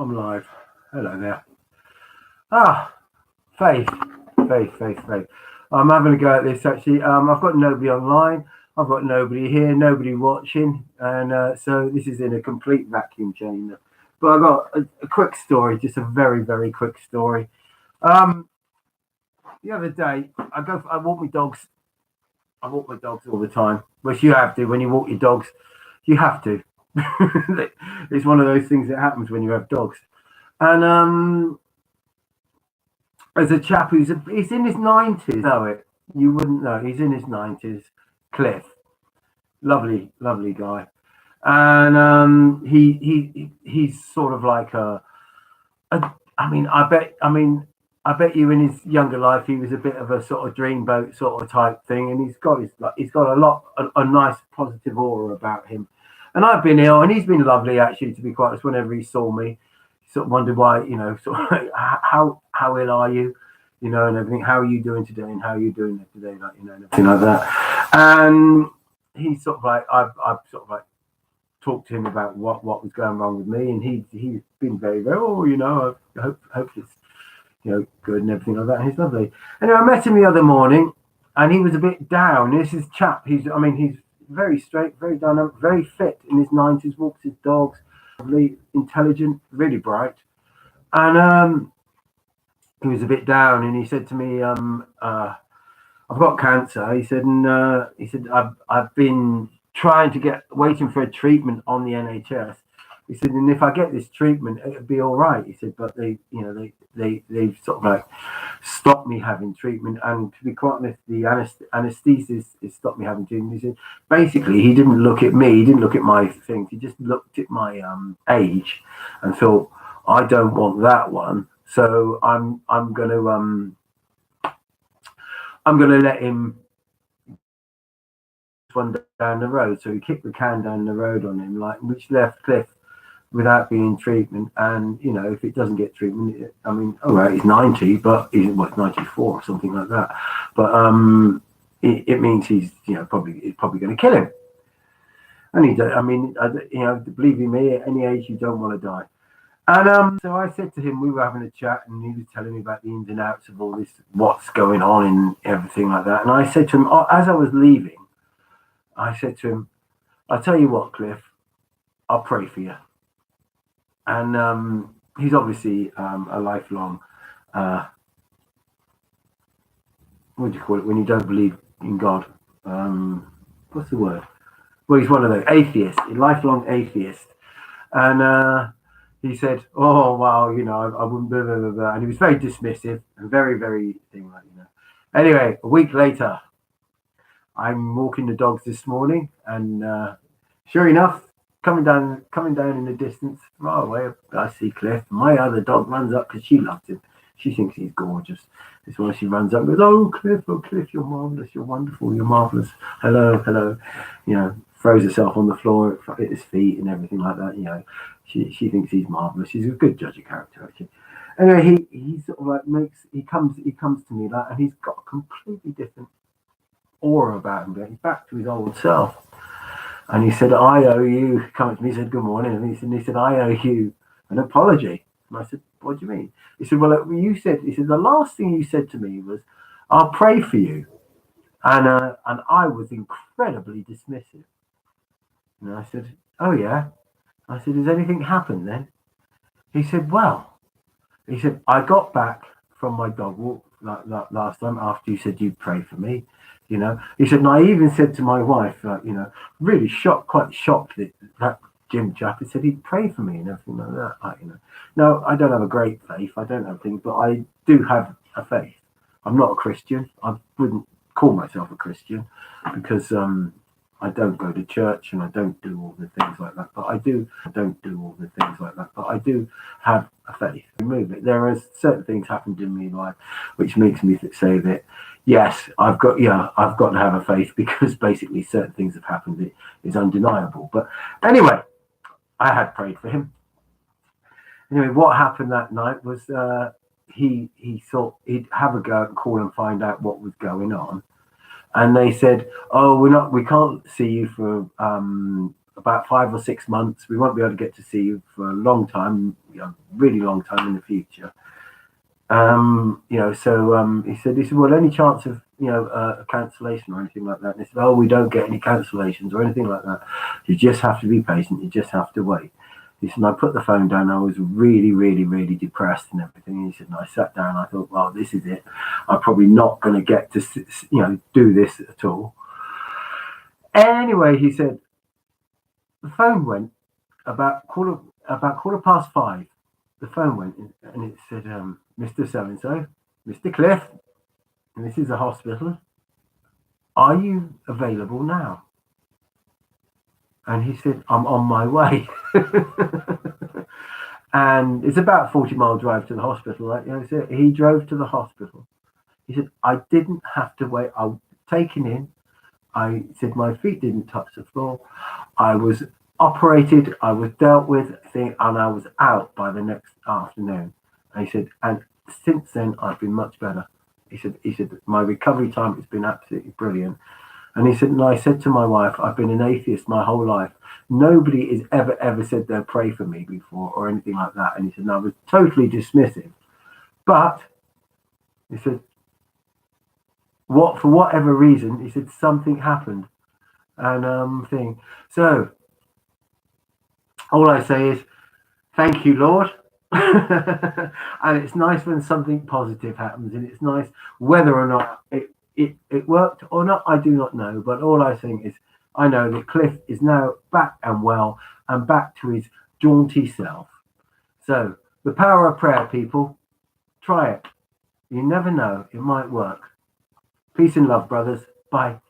I'm live. Hello there. Ah, Faith. Faith. I'm having a go at this actually. I've got nobody online. I've got nobody here, nobody watching. And so this is in a complete vacuum chamber. But I've got a quick story, just a very, very quick story. Um, the other day, I walk my dogs. I walk my dogs all the time, which you have to when you walk your dogs. You have to. It's one of those things that happens when you have dogs. And as a chap he's in his 90s. Know it? You wouldn't know. He's in his 90s. Cliff, lovely guy, and he's sort of like a. I mean, I bet you in his younger life he was a bit of a sort of dreamboat sort of type thing, and he's got a nice positive aura about him. And I've been ill, and he's been lovely actually. To be quite honest, whenever he saw me, he sort of wondered why, sort of like, how ill are you, and everything. How are you doing today, and how are you doing today, like and everything like that. And he sort of like I've sort of like talked to him about what was going wrong with me, and he's been very I hope it's good and everything like that. And he's lovely. Anyway, I met him the other morning, and he was a bit down. This is chap. He's very straight, very dynamic, very fit in his 90s. Walks his dogs, lovely, intelligent, really bright. And he was a bit down, and he said to me, "I've got cancer." He said, and he said, "I've been waiting for a treatment on the NHS." He said, "And if I get this treatment, it'll be all right." He said, "But they've sort of like stopped me having treatment, and to be quite honest, the anaesthetist has stopped me having treatment." He said, basically, he didn't look at me, he didn't look at my things, he just looked at my age and thought, I don't want that one, so I'm gonna let him one down the road. So he kicked the can down the road on him, which left Cliff without being treatment. And if it doesn't get treatment, all right, he's 90, but he's 94 or something like that. But it means he's probably going to kill him. And believe me, at any age you don't want to die. And so I said to him, we were having a chat, and he was telling me about the ins and outs of all this, what's going on and everything like that. And I said to him, as I was leaving, I said to him, "I'll tell you what, Cliff, I'll pray for you." And he's obviously a lifelong, what do you call it when you don't believe in God? What's the word? Well, he's one of those atheists, a lifelong atheist. And he said, "Oh, wow, I wouldn't blah, blah, blah, blah." And he was very dismissive and very, very thing like, Anyway, a week later, I'm walking the dogs this morning, and sure enough, coming down in the distance, far away, I see Cliff. My other dog runs up because she loves him. She thinks he's gorgeous. This one, she runs up and goes, oh, Cliff, you're marvelous, you're wonderful, you're marvelous. Hello. Throws herself on the floor at his feet and everything like that. She thinks he's marvelous. She's a good judge of character, actually. Anyway, he sort of like he comes to me and he's got a completely different aura about him. He's back to his old self. And he said, I owe you, coming to me, he said, good morning. And he said, I owe you an apology. And I said, what do you mean? He said, well, the last thing you said to me was, I'll pray for you. And I was incredibly dismissive. And I said, oh, yeah. I said, has anything happened then? He said, I got back from my dog walk last time after you said you'd pray for me. He said, and I even said to my wife, really quite shocked that Jim chap, he said he'd pray for me and everything like that. No, I don't have a great faith. I don't have things, but I do have a faith. I'm not a Christian. I wouldn't call myself a Christian because I don't go to church and I don't do all the things like that. But I do have a faith. Remove it. There are certain things happened in my life which makes me say that yes, I've got to have a faith because basically certain things have happened. It is undeniable. But anyway, I had prayed for him. Anyway, what happened that night was he thought he'd have a go and call and find out what was going on. And they said, oh, we can't see you for about 5 or 6 months. We won't be able to get to see you for a long time, really long time in the future. So he said, well, any chance of, a cancellation or anything like that? And he said, oh, we don't get any cancellations or anything like that. You just have to be patient. You just have to wait. He said, and I put the phone down. I was really, really, really depressed and everything. And he said, and I sat down. I thought, well, this is it. I'm probably not going to get to, do this at all. Anyway, he said, the phone went about quarter past 5. The phone went and it said, Mr. So-and-so, Mr. Cliff, and this is a hospital. Are you available now? And he said, I'm on my way. And it's about a 40-mile drive to the hospital, right? So he drove to the hospital. He said, I didn't have to wait. I was taken in. I said, my feet didn't touch the floor. I was operated, I was dealt with, and I was out by the next afternoon. And he said, and since then, I've been much better. He said, my recovery time has been absolutely brilliant. And he said, and I said to my wife, I've been an atheist my whole life. Nobody has ever said they'll pray for me before or anything like that. And he said, and I was totally dismissive. But he said, for whatever reason, he said, something happened. And So all I say is, thank you, Lord. And it's nice when something positive happens, and it's nice whether or not it worked or not, I do not know. But all I think is, I know that Cliff is now back and well and back to his jaunty self. So the power of prayer, people, try it. You never know, it might work. Peace and love, brothers. Bye.